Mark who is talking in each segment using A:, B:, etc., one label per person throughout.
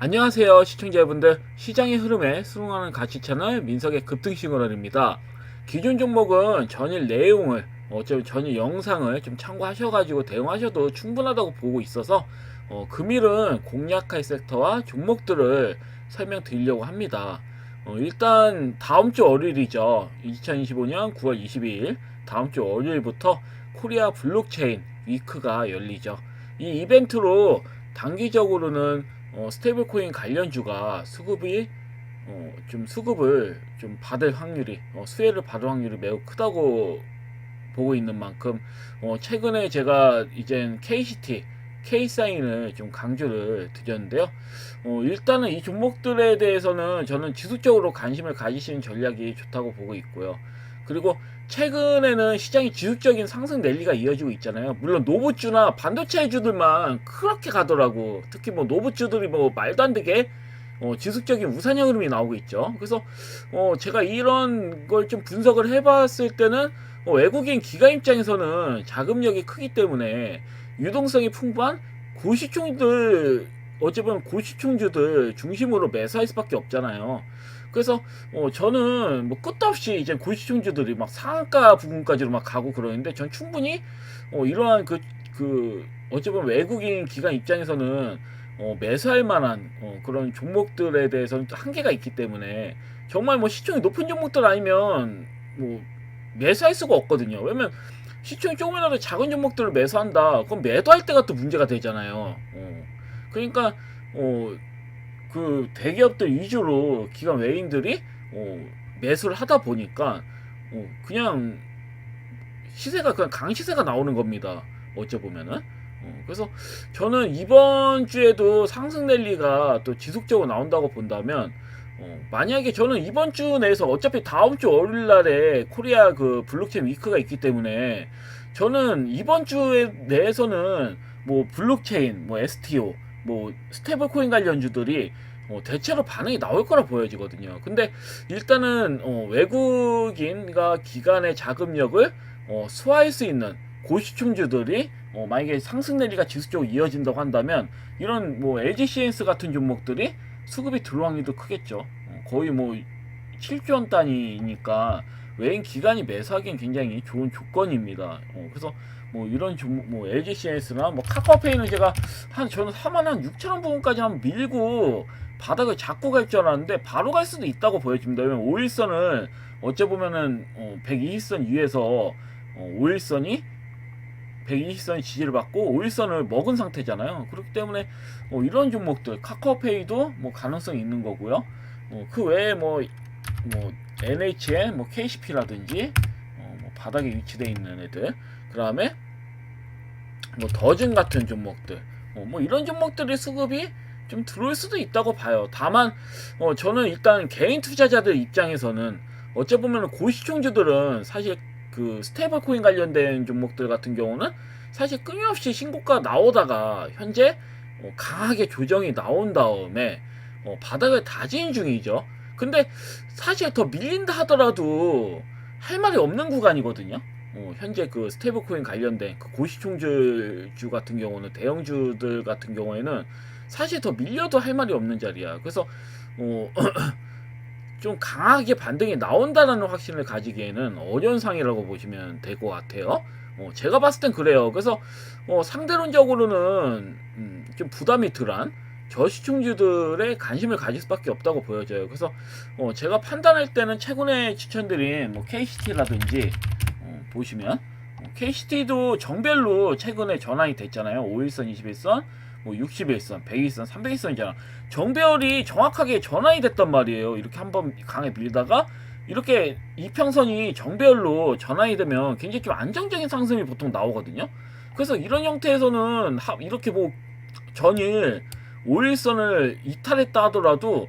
A: 안녕하세요 시청자분들, 시장의 흐름에 순응하는 가치 채널 민석의 급등 시그널입니다. 기존 종목은 전일 내용을 어차피 전일 영상을 좀 참고하셔가지고 대응하셔도 충분하다고 보고 있어서 금일은 공략할 섹터와 종목들을 설명드리려고 합니다. 일단 다음주 월요일이죠. 2025년 9월 22일 다음주 월요일부터 코리아 블록체인 위크가 열리죠. 이 이벤트로 단기적으로는 스테이블 코인 관련주가 좀 수급을 좀 받을 확률이 수혜를 받을 확률이 매우 크다고 보고 있는 만큼 최근에 제가 이젠 KCT K사인을 좀 강조를 드렸는데요. 일단은 이 종목들에 대해서는 저는 지속적으로 관심을 가지시는 전략이 좋다고 보고 있고요. 그리고 최근에는 시장이 지속적인 상승 랠리가 이어지고 있잖아요. 물론 노브주나 반도체주들만 그렇게 가더라고. 특히 뭐 노브주들이 뭐 말도 안 되게 지속적인 우상향 흐름이 나오고 있죠. 그래서 제가 이런 걸 좀 분석을 해봤을 때는 외국인 기관 입장에서는 자금력이 크기 때문에 유동성이 풍부한 고시총들, 어찌보면 고시총주들 중심으로 매수할 수밖에 없잖아요. 그래서 저는 뭐 끝도 없이 이제 고시총주들이 막 상한가 부분까지로 막 가고 그러는데 전 충분히 이러한 어찌보면 외국인 기관 입장에서는 매수할 만한 그런 종목들에 대해서는 또 한계가 있기 때문에 정말 뭐 시총이 높은 종목들 아니면 뭐 매수할 수가 없거든요. 왜냐면 시총이 조금이라도 작은 종목들을 매수한다. 그럼 매도할 때가 또 문제가 되잖아요. 그러니까 그 대기업들 위주로 기관 외인들이 매수를 하다 보니까 그냥 시세가 그냥 강시세가 나오는 겁니다. 어째 보면은. 그래서 저는 이번 주에도 상승 랠리가 또 지속적으로 나온다고 본다면 만약에 저는 이번 주 내에서 어차피 다음 주 월요일 날에 코리아 그 블록체인 위크가 있기 때문에 저는 이번 주에 내에서는 뭐 블록체인, 뭐 STO, 뭐 스테이블 코인 관련주들이 대체로 반응이 나올 거라 보여지거든요. 근데 일단은 외국인과 기관의 자금력을 수화할 수 있는 고시총주들이 만약에 상승 랠리가 지속적으로 이어진다고 한다면 이런 뭐 LGCS 같은 종목들이 수급이 들어올 확률도 크겠죠. 거의 뭐 7조 원 단위니까 외인 기관이 매수하기엔 굉장히 좋은 조건입니다. 그래서 뭐 이런 종목, 뭐 LGCS나 뭐 카카오페이는 제가 저는 4만 한 6천 원 부분까지 한번 밀고 바닥을 잡고 갈 줄 알았는데 바로 갈 수도 있다고 보여집니다. 왜냐면 5일선을 어째 보면은 120선 위에서 5일선이 120선이 지지를 받고 5일선을 먹은 상태잖아요. 그렇기 때문에 이런 종목들 카카오페이도 뭐 가능성이 있는 거고요. 그 외에 뭐 NHN, 뭐 KCP라든지 뭐 바닥에 위치되어 있는 애들, 그 다음에 뭐 더즌 같은 종목들, 뭐 이런 종목들의 수급이 좀 들어올 수도 있다고 봐요. 다만 저는 일단 개인 투자자들 입장에서는 어째 보면 고시총주들은 사실 그 스테이블 코인 관련된 종목들 같은 경우는 사실 끊임없이 신고가 나오다가 현재 강하게 조정이 나온 다음에 바닥을 다지는 중이죠. 근데 사실 더 밀린다 하더라도 할 말이 없는 구간이거든요. 현재 그 스테이블 코인 관련된 그 고시총주 같은 경우는 대형주들 같은 경우에는 사실 더 밀려도 할 말이 없는 자리야. 그래서 좀 강하게 반등이 나온다는 확신을 가지기에는 어려운 상이라고 보시면 될 것 같아요. 제가 봤을 땐 그래요. 그래서 상대론적으로는 좀 부담이 덜한 저시총주들의 관심을 가질 수밖에 없다고 보여져요. 그래서 제가 판단할 때는 최근에 추천드린 뭐 KCT라든지 보시면 KCT도 정별로 최근에 전환이 됐잖아요. 5일선, 21선, 뭐 61선, 100일선, 300일선이잖아. 정배열이 정확하게 전환이 됐단 말이에요. 이렇게 한번 강에 밀다가 이렇게 이평선이 정배열로 전환이 되면 굉장히 좀 안정적인 상승이 보통 나오거든요. 그래서 이런 형태에서는 이렇게 뭐 전일 5일선을 이탈했다 하더라도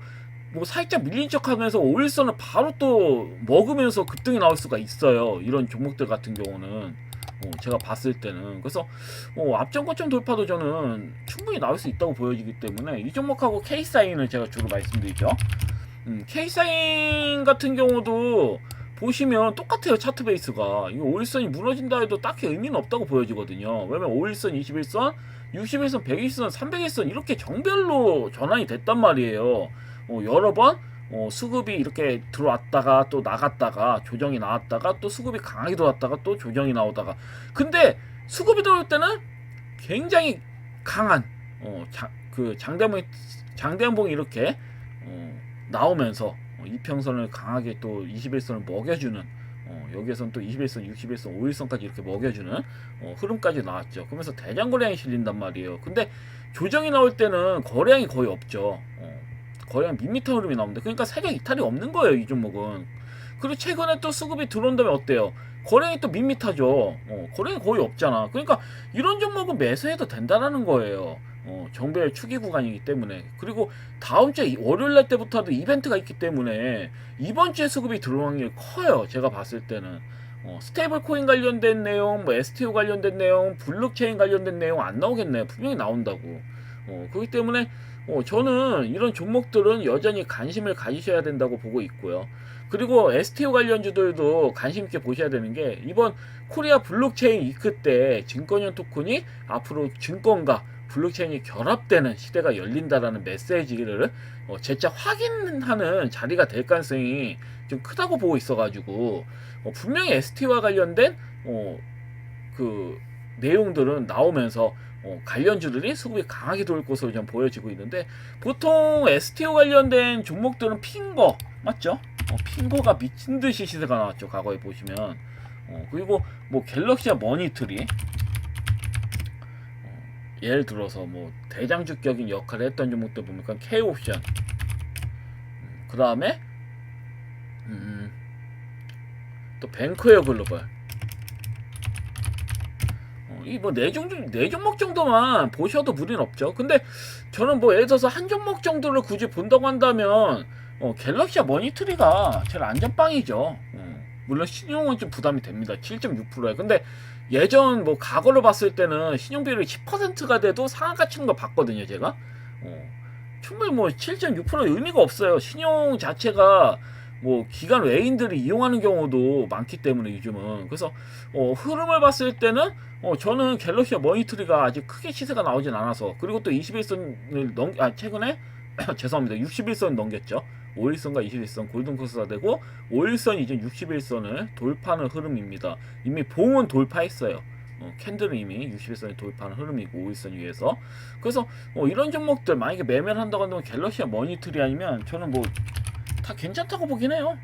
A: 뭐 살짝 밀린 척 하면서 5일선을 바로 또 먹으면서 급등이 나올 수가 있어요. 이런 종목들 같은 경우는 제가 봤을 때는. 그래서 앞전 고점 돌파도 저는 충분히 나올 수 있다고 보여지기 때문에 이 종목하고 K사인을 제가 주로 말씀드리죠. K사인 같은 경우도 보시면 똑같아요. 차트 베이스가. 이거 5일선이 무너진다 해도 딱히 의미는 없다고 보여지거든요. 왜냐면 5일선, 21선, 60일선, 120일선, 300일선 이렇게 정별로 전환이 됐단 말이에요. 여러 번 수급이 이렇게 들어왔다가 또 나갔다가 조정이 나왔다가 또 수급이 강하게 들어왔다가 또 조정이 나오다가, 근데 수급이 들어올 때는 굉장히 강한 그 장대음봉이 이렇게 나오면서 이평선을 강하게 또 21선을 먹여주는, 여기에서는 또 21선, 61선, 5일선까지 이렇게 먹여주는 흐름까지 나왔죠. 그러면서 대장거래량이 실린단 말이에요. 근데 조정이 나올 때는 거래량이 거의 없죠. 거래량 밋밋한 흐름이 나오는데, 그러니까 세력 이탈이 없는 거예요, 이 종목은. 그리고 최근에 또 수급이 들어온다면 어때요? 거래량이 또 밋밋하죠. 거래량이 거의 없잖아. 그러니까 이런 종목은 매수해도 된다라는 거예요. 정배의 추기 구간이기 때문에. 그리고 다음 주 월요일날 때부터도 이벤트가 있기 때문에 이번 주에 수급이 들어올 확률이 커요. 제가 봤을 때는 스테이블 코인 관련된 내용, 뭐 STO 관련된 내용, 블록체인 관련된 내용 안 나오겠네요. 분명히 나온다고. 그렇기 때문에 저는 이런 종목들은 여전히 관심을 가지셔야 된다고 보고 있고요. 그리고 STO 관련주들도 관심 있게 보셔야 되는 게, 이번 코리아 블록체인 위크 때 증권형 토큰이 앞으로 증권과 블록체인이 결합되는 시대가 열린다라는 메시지를 재차 확인하는 자리가 될 가능성이 좀 크다고 보고 있어가지고, 분명히 ST와 관련된 그 내용들은 나오면서 관련주들이 수급이 강하게 돌 것으로 좀 보여지고 있는데, 보통 STO 관련된 종목들은 핑거 맞죠? 핑거가 미친듯이 시세가 나왔죠, 과거에 보시면. 그리고 뭐 갤럭시와 머니트리, 예를 들어서 뭐 대장주격인 역할을 했던 종목들 보니까 K옵션, 그 다음에 또 뱅크웨어 글로벌, 이 뭐 네 종목 정도만 보셔도 무리는 없죠. 근데 저는 뭐 예를 들어서 한 종목 정도를 굳이 본다고 한다면 갤럭시와 머니트리가 제일 안전빵이죠. 물론 신용은 좀 부담이 됩니다. 7.6%에. 근데 예전 뭐 과거를 봤을 때는 신용 비율이 10%가 돼도 상한가 치는 거 봤거든요, 제가. 충분히 뭐 7.6% 의미가 없어요. 신용 자체가 뭐 기관 외인들이 이용하는 경우도 많기 때문에 요즘은. 그래서 흐름을 봤을 때는 저는 갤럭시와 머니터리가 아직 크게 시세가 나오진 않아서, 그리고 또 21선을 최근에 죄송합니다, 61선 넘겼죠. 5일선과 21선 골든코스가 되고 5일선 이제 61선을 돌파하는 흐름입니다. 이미 봉은 돌파했어요. 캔들은 이미 61선에 돌파하는 흐름이고 5일선 위에서. 그래서 이런 종목들 만약에 매매를 한다고 한다면 갤럭시와 머니터리 아니면 저는 뭐 다 괜찮다고 보긴 해요.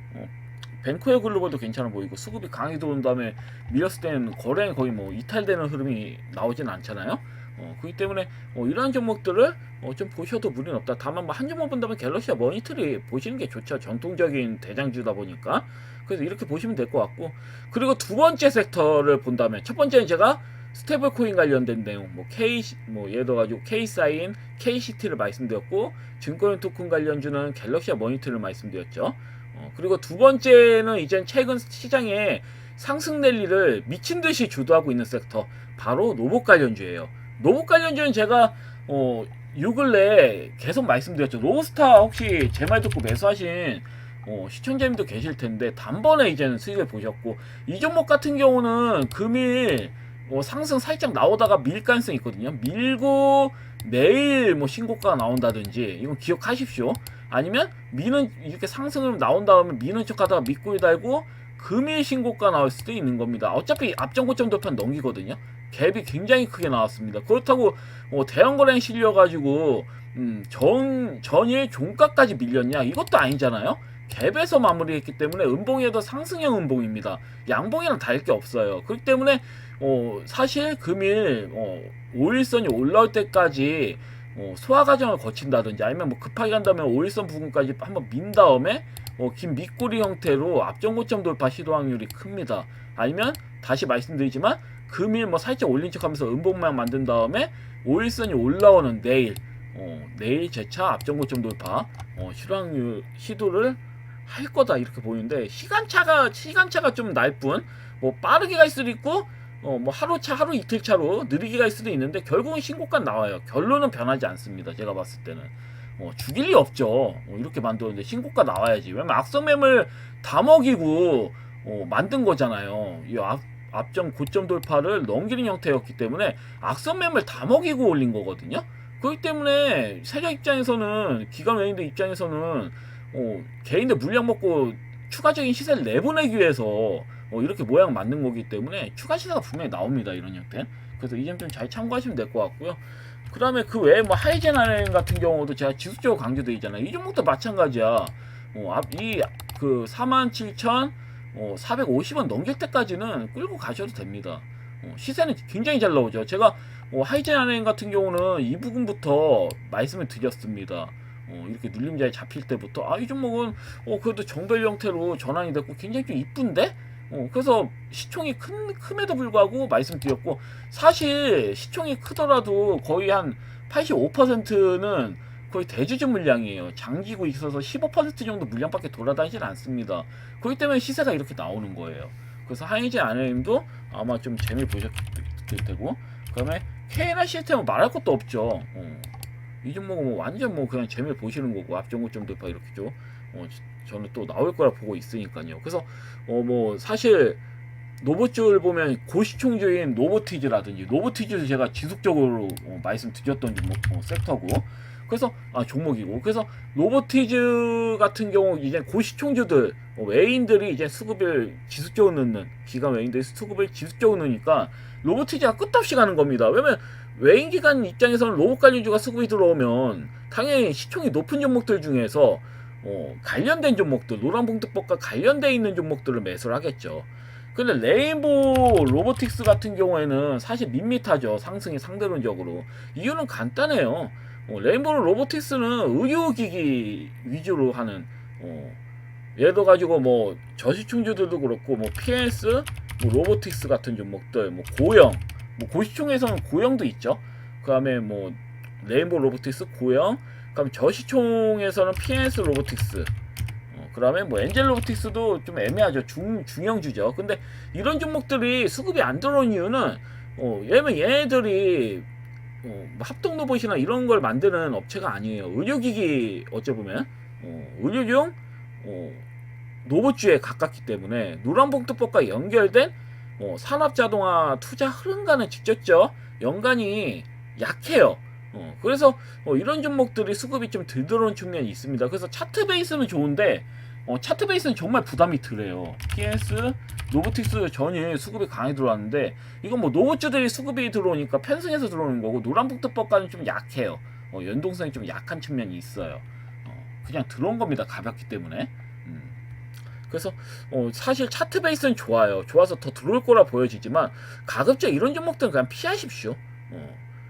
A: 뱅크웨어 글로벌도 괜찮아 보이고, 수급이 강하게 들어온 다음에 밀렸을 때는 거래량이 거의 뭐 이탈되는 흐름이 나오진 않잖아요. 그렇기 때문에 이러한 종목들을 좀 보셔도 무리는 없다. 다만 뭐 한 종목 본다면 갤럭시와 머니터리 보시는 게 좋죠. 전통적인 대장주다 보니까. 그래서 이렇게 보시면 될 것 같고, 그리고 두 번째 섹터를 본다면, 첫 번째는 제가 스테이블 코인 관련된 내용, 예를 들어가지고 K사인, KCT를 말씀드렸고, 증권형 토큰 관련주는 갤럭시와 머니터리를 말씀드렸죠. 그리고 두 번째는 이젠 최근 시장에 상승 랠리를 미친 듯이 주도하고 있는 섹터, 바로 로봇 관련주예요. 로봇 관련주는 제가 요 근래 계속 말씀드렸죠. 로스타 혹시 제 말 듣고 매수하신 시청자님도 계실 텐데, 단번에 이제는 수익을 보셨고, 이 종목 같은 경우는 금일 상승 살짝 나오다가 밀 가능성이 있거든요. 밀고 내일 뭐 신고가가 나온다든지, 이건 기억하십시오. 아니면 미는, 이렇게 상승을 나온 다음에 미는 척 하다가 밑골 달고 금일 신고가 나올 수도 있는 겁니다. 어차피 앞전 고점 돌파는 넘기거든요. 갭이 굉장히 크게 나왔습니다. 그렇다고 대형 거래량 실려가지고 전일 종가까지 밀렸냐, 이것도 아니잖아요. 갭에서 마무리했기 때문에 음봉이라도 상승형 음봉입니다. 양봉이랑 다를 게 없어요. 그렇기 때문에 사실 금일 5일선이 올라올 때까지 소화 과정을 거친다든지, 아니면 뭐 급하게 간다면 5일선 부근까지 한번 민 다음에 긴 밑꼬리 형태로 앞전 고점 돌파 시도 확률이 큽니다. 아니면 다시 말씀드리지만 금일 뭐 살짝 올린 척하면서 음봉만 만든 다음에 5일선이 올라오는 내일 재차 앞전 고점 돌파 시도를 할 거다, 이렇게 보이는데, 시간차가 좀 날 뿐, 뭐 빠르게 갈 수도 있고 뭐 하루 이틀 차로 느리게 갈 수도 있는데, 결국은 신고가 나와요. 결론은 변하지 않습니다. 제가 봤을 때는 죽일 리 없죠. 이렇게 만들었는데 신고가 나와야지. 왜냐면 악성 매물 다 먹이고 만든 거잖아요. 이 앞전 고점 돌파를 넘기는 형태였기 때문에 악성 매물 다 먹이고 올린 거거든요. 그렇기 때문에 세력 입장에서는, 기관 외인들 입장에서는 개인들 물량 먹고 추가적인 시세를 내보내기 위해서 이렇게 모양 만든 거기 때문에 추가 시세가 분명히 나옵니다, 이런 형태. 그래서 이 점 좀 잘 참고하시면 될 것 같고요. 그 다음에 그 외에 뭐 하이젠 아렌 같은 경우도 제가 지속적으로 강조되어 있잖아요. 이 종목도 마찬가지야. 그 47,450원 넘길 때까지는 끌고 가셔도 됩니다. 시세는 굉장히 잘 나오죠. 제가 하이젠 아렌 같은 경우는 이 부분부터 말씀을 드렸습니다. 이렇게 눌림자에 잡힐 때부터 이 종목은 그래도 정별 형태로 전환이 됐고 굉장히 좀 이쁜데? 그래서 시총이 큼에도 불구하고 말씀드렸고, 사실 시총이 크더라도 거의 한 85%는 거의 대주주 물량이에요. 장기고 있어서 15% 정도 물량밖에 돌아다니질 않습니다. 그렇기 때문에 시세가 이렇게 나오는 거예요. 그래서 하이젠 아내님도 아마 좀 재미 보셨을 테고, 그 다음에 KNR 시스템은 말할 것도 없죠. 이 종목은 뭐 완전 뭐 그냥 재미를 보시는 거고, 앞전 고점 돌파 이렇게 죠. 저는 또 나올 거라 보고 있으니까요. 그래서 뭐 사실 노보주를 보면 고시총주인 노보티즈라든지, 노보티즈도 제가 지속적으로 말씀드렸던 섹터고, 그래서 종목이고, 그래서 노보티즈 같은 경우 이제 고시총주들 외인들이 이제 수급을 지속적으로 넣는, 기관 외인들이 수급을 지속적으로 넣으니까 노보티즈가 끝없이 가는 겁니다. 왜냐면 외인 기관 입장에서는 로봇 관리주가 수급이 들어오면 당연히 시총이 높은 종목들 중에서 관련된 종목들, 노란봉투법과 관련돼 있는 종목들을 매수를 하겠죠. 근데 레인보우 로보틱스 같은 경우에는 사실 밋밋하죠. 상승이 상대론적으로. 이유는 간단해요. 레인보우 로보틱스는 의료기기 위주로 하는, 예를 들어 가지고 뭐 저시총주들도 그렇고, 뭐 PS, 뭐 로보틱스 같은 종목들, 뭐 고형, 뭐 고시총에서는 고형도 있죠. 그 다음에 뭐 레인보우 로보틱스 고형, 그 다음에 저시총에서는 PS 로보틱스, 그 다음에 뭐 엔젤 로보틱스도 좀 애매하죠. 중형주죠. 근데 이런 종목들이 수급이 안 들어온 이유는 왜냐면 얘네들이 합동 로봇이나 이런 걸 만드는 업체가 아니에요. 의료기기 어쩌보면 의료용 로봇주에 가깝기 때문에 노란봉투법과 연결된 산업자동화 투자 흐름과는 직접적 연관이 약해요. 그래서 이런 종목들이 수급이 좀 덜 들어온 측면이 있습니다. 그래서 차트 베이스는 좋은데 차트 베이스는 정말 부담이 덜해요. PS, 노보틱스 전이 수급이 강하게 들어왔는데, 이건 뭐 노보주들이 수급이 들어오니까 편승해서 들어오는 거고, 노란봉투법과는 좀 약해요. 연동성이 좀 약한 측면이 있어요. 그냥 들어온 겁니다. 가볍기 때문에. 그래서 사실 차트 베이스는 좋아요. 좋아서 더 들어올 거라 보여지지만 가급적 이런 종목들은 그냥 피하십시오.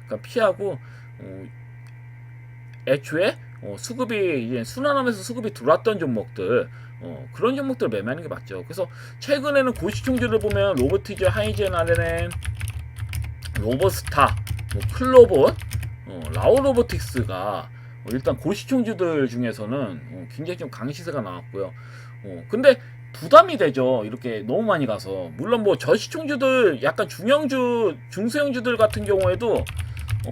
A: 그냥 피하고 애초에 수급이 이제 순환하면서 수급이 들어왔던 종목들, 그런 종목들을 매매하는 게 맞죠. 그래서 최근에는 고시총주를 보면 로보티즈, 하이젠 아렌, 로버스타, 뭐 클로봇, 라오로보틱스가 일단 고시총주들 중에서는 굉장히 좀 강시세가 나왔고요. 근데 부담이 되죠. 이렇게 너무 많이 가서. 물론 뭐 저시총주들, 약간 중형주, 중소형주들 같은 경우에도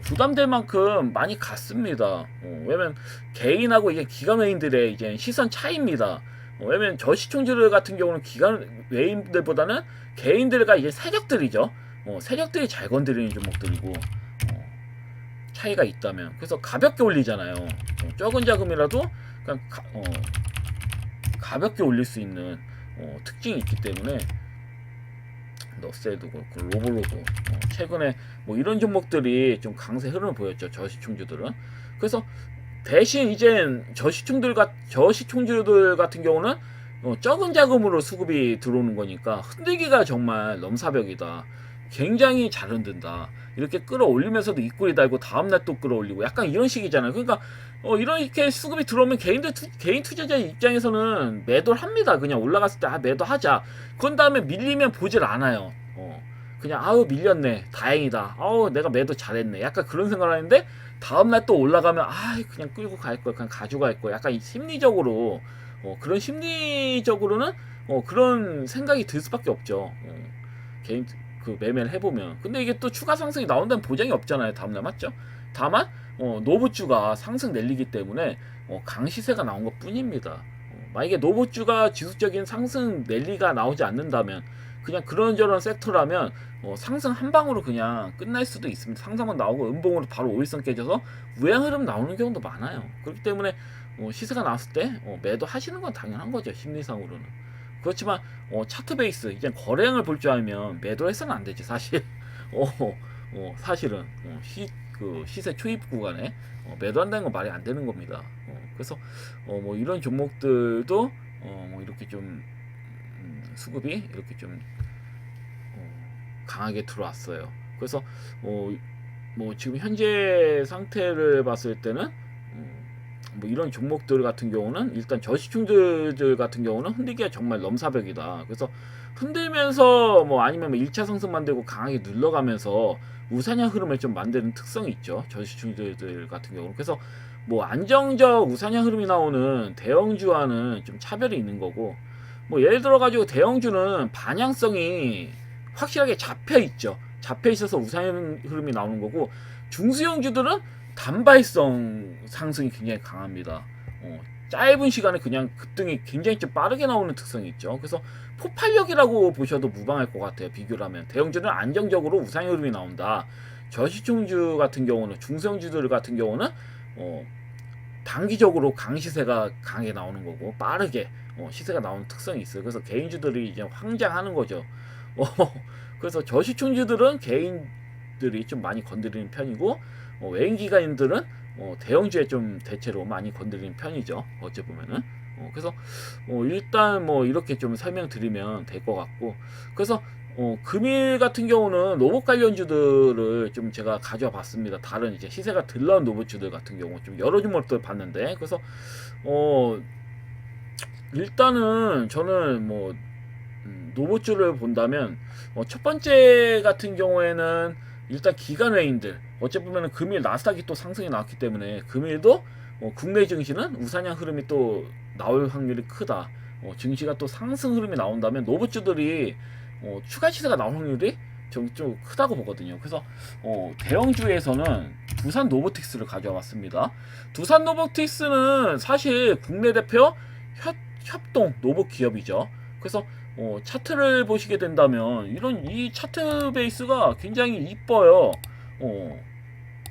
A: 부담될 만큼 많이 갔습니다. 왜냐면 개인하고 이게 기관 외인들의 이제 시선 차이입니다. 왜냐면 저시총주들 같은 경우는 기관 외인들보다는 개인들과 이제 세력들이죠. 세력들이 잘 건드리는 종목들이고, 차이가 있다면. 그래서 가볍게 올리잖아요. 적은 자금이라도 그냥 가볍게 올릴 수 있는 특징이 있기 때문에, 너세도 그렇고 로볼로도 최근에 뭐 이런 종목들이 좀 강세 흐름을 보였죠. 저시총주들은. 그래서 대신 이젠 저시총주들 같은 경우는 적은 자금으로 수급이 들어오는 거니까 흔들기가 정말 넘사벽이다. 굉장히 잘 흔든다. 이렇게 끌어올리면서도 입꼬리 달고 다음날 또 끌어올리고, 약간 이런 식이잖아요. 그러니까 이렇게 수급이 들어오면 개인 투자자 입장에서는 매도를 합니다. 그냥 올라갔을 때 매도하자. 그런 다음에 밀리면 보질 않아요. 그냥 밀렸네, 다행이다, 내가 매도 잘했네, 약간 그런 생각을 하는데, 다음날 또 올라가면 그냥 끌고 갈걸, 그냥 가져갈 걸, 약간 심리적으로 그런 심리적으로는 그런 생각이 들 수밖에 없죠. 개인 그 매매를 해보면. 근데 이게 또 추가 상승이 나온다는 보장이 없잖아요. 다음날. 맞죠? 다만 노보주가 상승 랠리기 때문에 강시세가 나온 것 뿐입니다. 만약에 노보주가 지속적인 상승 랠리가 나오지 않는다면, 그냥 그런저런 섹터라면 상승 한 방으로 그냥 끝날 수도 있습니다. 상승만 나오고 음봉으로 바로 5일선 깨져서 우양 흐름 나오는 경우도 많아요. 그렇기 때문에 시세가 나왔을 때 매도 하시는 건 당연한 거죠. 심리상으로는. 그렇지만 차트 베이스 이제 거래량을 볼 줄 알면 매도해서는 안 되지 사실. 사실은 시세 초입 구간에 매도한다는 건 말이 안 되는 겁니다. 그래서 뭐 이런 종목들도 뭐 이렇게 좀 수급이 이렇게 좀 강하게 들어왔어요. 그래서 뭐 지금 현재 상태를 봤을 때는 뭐 이런 종목들 같은 경우는 일단 저시중들 같은 경우는 흔들기가 정말 넘사벽이다. 그래서 흔들면서 뭐 아니면 뭐 1차 상승 만들고 강하게 눌러가면서 우상향 흐름을 좀 만드는 특성이 있죠. 저시중들 같은 경우는. 그래서 뭐 안정적 우상향 흐름이 나오는 대형주와는 좀 차별이 있는 거고, 뭐 예를 들어 가지고 대형주는 반향성이 확실하게 잡혀 있죠. 잡혀 있어서 우상향 흐름이 나오는 거고, 중수형주들은 단발성 상승이 굉장히 강합니다. 짧은 시간에 그냥 급등이 굉장히 좀 빠르게 나오는 특성이 있죠. 그래서 폭발력이라고 보셔도 무방할 것 같아요. 비교를 하면 대형주는 안정적으로 우상향 흐름이 나온다. 저시중주 같은 경우는, 중소형주들 같은 경우는 단기적으로 강시세가 강하게 나오는 거고 빠르게 시세가 나오는 특성이 있어요. 그래서 개인주들이 이제 황장하는 거죠. 그래서 저시중주들은 개인들이 좀 많이 건드리는 편이고, 외인기관인들은 대형주에 좀 대체로 많이 건드리는 편이죠. 어째 보면은. 그래서 일단 뭐 이렇게 좀 설명드리면 될 것 같고, 그래서 금일 같은 경우는 로봇 관련주들을 좀 제가 가져와 봤습니다. 다른 이제 시세가 덜 나온 로봇주들 같은 경우 좀 여러 종목들 봤는데, 그래서 일단은 저는 뭐 로봇주를 본다면 첫 번째 같은 경우에는 일단 기관 외인들, 어째 보면은 금일 나스닥이 또 상승이 나왔기 때문에 금일도 국내 증시는 우상향 흐름이 또 나올 확률이 크다. 증시가 또 상승 흐름이 나온다면 로봇주들이 추가 시세가 나올 확률이 좀 크다고 보거든요. 그래서 대형주에서는 두산 로보틱스를 가져와 봤습니다. 두산 로보틱스는 사실 국내 대표 협동 로봇 기업이죠. 그래서 차트를 보시게 된다면 이 차트 베이스가 굉장히 이뻐요.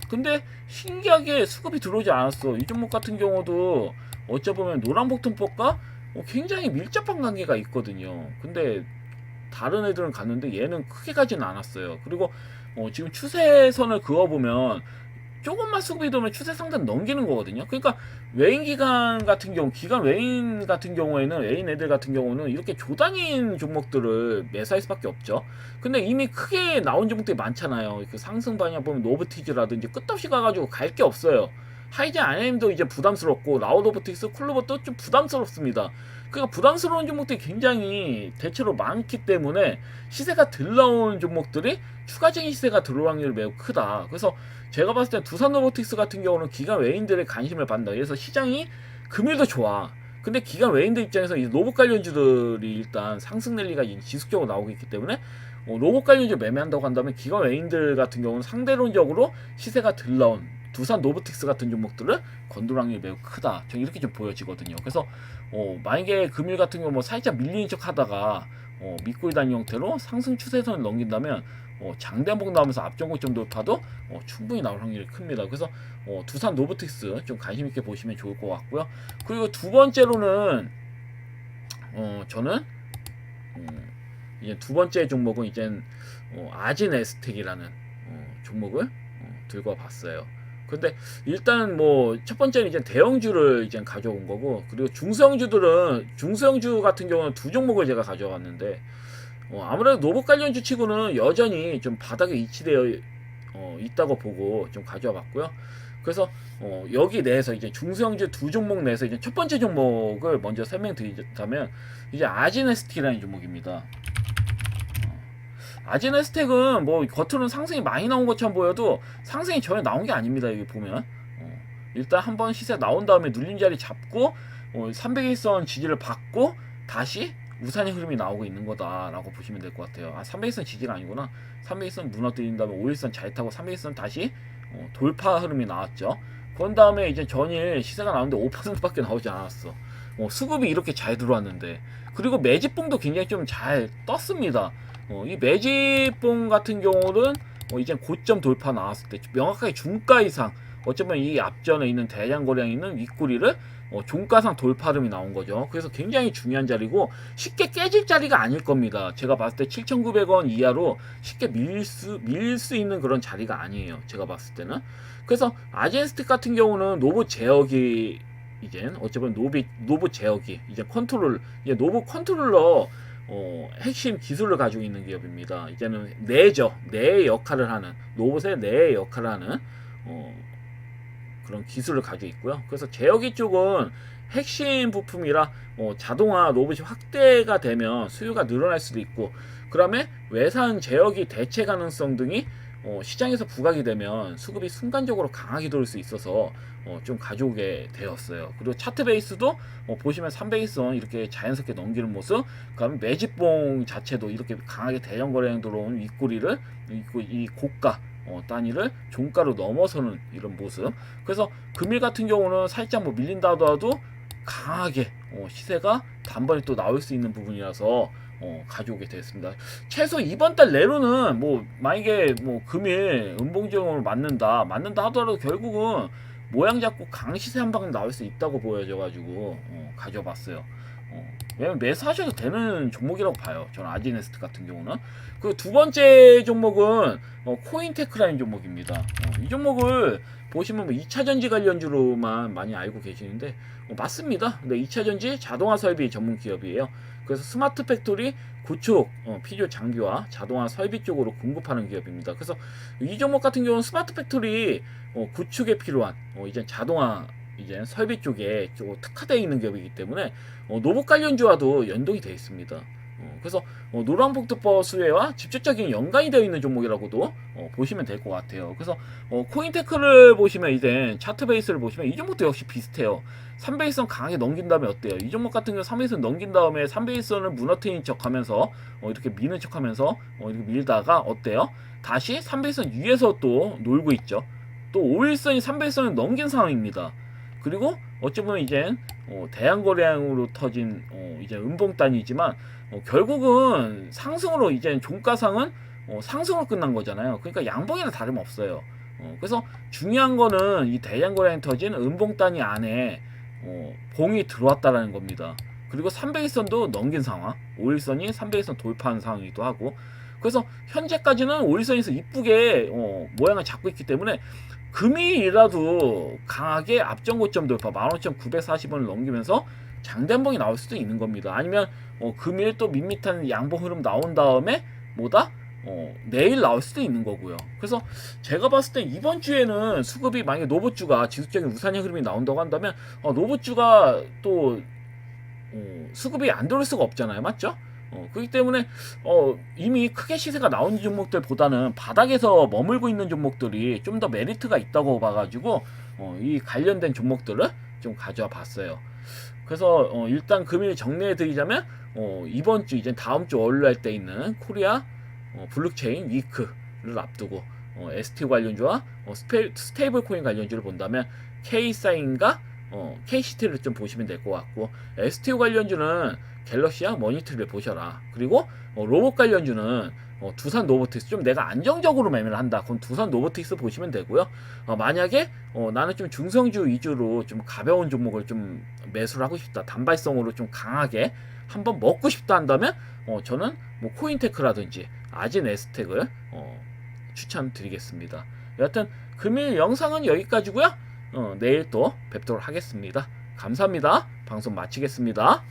A: 근데 신기하게 수급이 들어오지 않았어. 이 종목 같은 경우도 어쩌보면 노란복통법과 굉장히 밀접한 관계가 있거든요. 근데 다른 애들은 갔는데 얘는 크게 가지는 않았어요. 그리고 지금 추세선을 그어보면 조금만 수급이 들어오면 추세 상단 넘기는 거거든요. 그러니까 외인 기관 같은 경우, 기관 외인 같은 경우에는, 외인 애들 같은 경우는 이렇게 조단인 종목들을 매수할 수밖에 없죠. 근데 이미 크게 나온 종목들이 많잖아요. 그 상승 방향 보면 노브티즈라든지 끝없이 가가지고 갈 게 없어요. 하이젠 IM도 이제 부담스럽고, 라우드오브틱스, 쿨로버도 좀 부담스럽습니다. 그러니까 부담스러운 종목들이 굉장히 대체로 많기 때문에 시세가 덜 나온 종목들이 추가적인 시세가 들어올 확률이 매우 크다. 그래서 제가 봤을 때 두산 로보틱스 같은 경우는 기관 외인들의 관심을 받는다. 그래서 시장이 금일도 좋아. 근데 기관 외인들 입장에서 이 로봇 관련주들이 일단 상승 랠리가 지속적으로 나오고 있기 때문에 로봇 관련주 매매한다고 한다면 기관 외인들 같은 경우는 상대론적으로 시세가 덜 나온 두산 로보틱스 같은 종목들을 건들 확률이 매우 크다. 저 이렇게 좀 보여지거든요. 그래서 만약에 금일 같은 경우 뭐 살짝 밀리는 척 하다가 믿고 있다는 형태로 상승 추세선을 넘긴다면 장대 한복 나오면서 앞전고점 돌파도 충분히 나올 확률이 큽니다. 그래서 두산 로보틱스 좀 관심 있게 보시면 좋을 것 같고요. 그리고 두 번째로는 저는 이제 두 번째 종목은 이제 아진 에스텍이라는 종목을 들고 와봤어요. 근데 일단 뭐 첫 번째는 이제 대형주를 이제 가져온 거고, 그리고 중소형주 같은 경우는 두 종목을 제가 가져왔는데 아무래도 로봇 관련주 치고는 여전히 좀 바닥에 위치되어 있다고 보고 좀 가져와 봤고요. 그래서 여기 내에서 이제 중소형주 두 종목 내에서 이제 첫 번째 종목을 먼저 설명드리자면 이제 아진에스텍이라는 종목입니다. 아진에스텍은 뭐 겉으로는 상승이 많이 나온 것처럼 보여도 상승이 전혀 나온 게 아닙니다. 여기 보면 일단 한번 시세 나온 다음에 눌린 자리 잡고 300일선 지지를 받고 다시 우상향 흐름이 나오고 있는 거다라고 보시면 될 것 같아요. 300일선 지지가 아니구나. 300일선 무너뜨린 다음에 5일선 잘 타고 300일선 다시 돌파 흐름이 나왔죠. 그런 다음에 이제 전일 시세가 나오는데 5%밖에 나오지 않았어. 수급이 이렇게 잘 들어왔는데. 그리고 매집봉도 굉장히 좀 잘 떴습니다. 이 매집봉 같은 경우는 이제 고점 돌파 나왔을 때 명확하게 중가 이상, 어쩌면 이 앞전에 있는 대량거래량 있는 윗꼬리를 종가상 돌파름이 나온 거죠. 그래서 굉장히 중요한 자리고 쉽게 깨질 자리가 아닐 겁니다. 제가 봤을 때 7,900원 이하로 쉽게 밀 수 있는 그런 자리가 아니에요. 제가 봤을 때는. 그래서 아젠스틱 같은 경우는 노브 제어기, 이젠 어쩌면 노브 제어기, 이제 컨트롤, 이제 노브 컨트롤러 핵심 기술을 가지고 있는 기업입니다. 이제는 내죠. 내의 역할을 하는, 노봇의 내의 역할을 하는 그런 기술을 가지고 있고요. 그래서 제어기 쪽은 핵심 부품이라 자동화 로봇이 확대가 되면 수요가 늘어날 수도 있고, 그다음에 외산 제어기 대체 가능성 등이 시장에서 부각이 되면 수급이 순간적으로 강하게 돌 수 있어서 좀 가져오게 되었어요. 그리고 차트 베이스도 보시면 3베이스원 이렇게 자연스럽게 넘기는 모습, 그다음에 매집봉 자체도 이렇게 강하게 대형 거래량 들어온 윗꼬리를, 이 고가 단위를 종가로 넘어서는 이런 모습. 그래서 금일 같은 경우는 살짝 밀린다 하더라도 강하게 시세가 단번에 또 나올 수 있는 부분이라서 가져오게 되었습니다. 최소 이번 달 내로는 만약에 금일 음봉지형으로 맞는다 하더라도 결국은 모양 잡고 강시세 한 방 나올 수 있다고 보여져가지고 가져봤어요. 왜냐면 매수하셔도 되는 종목이라고 봐요. 저는 아지네스트 같은 경우는. 그 두 번째 종목은 코인테크라는 종목입니다. 이 종목을 보시면 2차전지 관련주로만 많이 알고 계시는데 맞습니다. 근데 2차전지 자동화 설비 전문 기업이에요. 그래서 스마트 팩토리 구축 필요 장비와 자동화 설비 쪽으로 공급하는 기업입니다. 그래서 이 종목 같은 경우는 스마트 팩토리 구축에 필요한 이제 자동화 이제 설비 쪽에 좀 특화되어 있는 기업이기 때문에 노봇 관련주와도 연동이 되어 있습니다. 그래서 노란봉투법 수혜와 직접적인 연관이 되어 있는 종목이라고도 보시면 될 것 같아요. 그래서 코인테크를 보시면 이제 차트 베이스를 보시면 이 종목도 역시 비슷해요. 3베이스선 강하게 넘긴 다음에 어때요? 이 종목 같은 경우 3베이스선 넘긴 다음에 3베이스선을 무너뜨린 척하면서 이렇게 미는 척하면서 이렇게 밀다가 어때요? 다시 3베이스선 위에서 또 놀고 있죠. 또 5일선이 3베이스선을 넘긴 상황입니다. 그리고 어찌보면 이제 대양거래량으로 터진 이제 음봉단이지만 결국은 상승으로 이제 종가상은 상승으로 끝난 거잖아요. 그러니까 양봉이나 다름없어요. 그래서 중요한 거는 이 대양거래량이 터진 음봉단이 안에 봉이 들어왔다라는 겁니다. 그리고 3베이선도 넘긴 상황, 5일선이 3베이선 돌파한 상황이기도 하고, 그래서 현재까지는 5일선에서 이쁘게 모양을 잡고 있기 때문에 금일이라도 강하게 앞전 고점 돌파 15,940원을 넘기면서 장단봉이 나올 수도 있는 겁니다. 아니면 금일 또 밋밋한 양봉 흐름 나온 다음에 내일 나올 수도 있는 거고요. 그래서 제가 봤을 때 이번 주에는 수급이 만약에 노봇주가 지속적인 우상향 흐름이 나온다고 한다면 노봇주가 또 수급이 안 들어올 수가 없잖아요. 맞죠? 그렇기 때문에 이미 크게 시세가 나온 종목들보다는 바닥에서 머물고 있는 종목들이 좀 더 메리트가 있다고 봐가지고 이 관련된 종목들을 좀 가져와 봤어요. 그래서 일단 금일 정리해 드리자면 이번 주 이제 다음 주 월요일 할 때 있는 코리아 블록체인 위크를 앞두고 ST 관련주와 스테이블 코인 관련주를 본다면 K사인과 KCT를 좀 보시면 될 것 같고, STO 관련주는 갤럭시와 머니터리를 보셔라. 그리고 로봇 관련주는 두산 노보틱스, 좀 내가 안정적으로 매매를 한다. 그럼 두산 노보틱스 보시면 되고요. 만약에 나는 좀 중성주 위주로 좀 가벼운 종목을 좀 매수를 하고 싶다, 단발성으로 좀 강하게 한번 먹고 싶다 한다면 저는 코인테크라든지 아진에스텍을 추천드리겠습니다. 여하튼 금일 영상은 여기까지고요. 내일 또 뵙도록 하겠습니다. 감사합니다. 방송 마치겠습니다.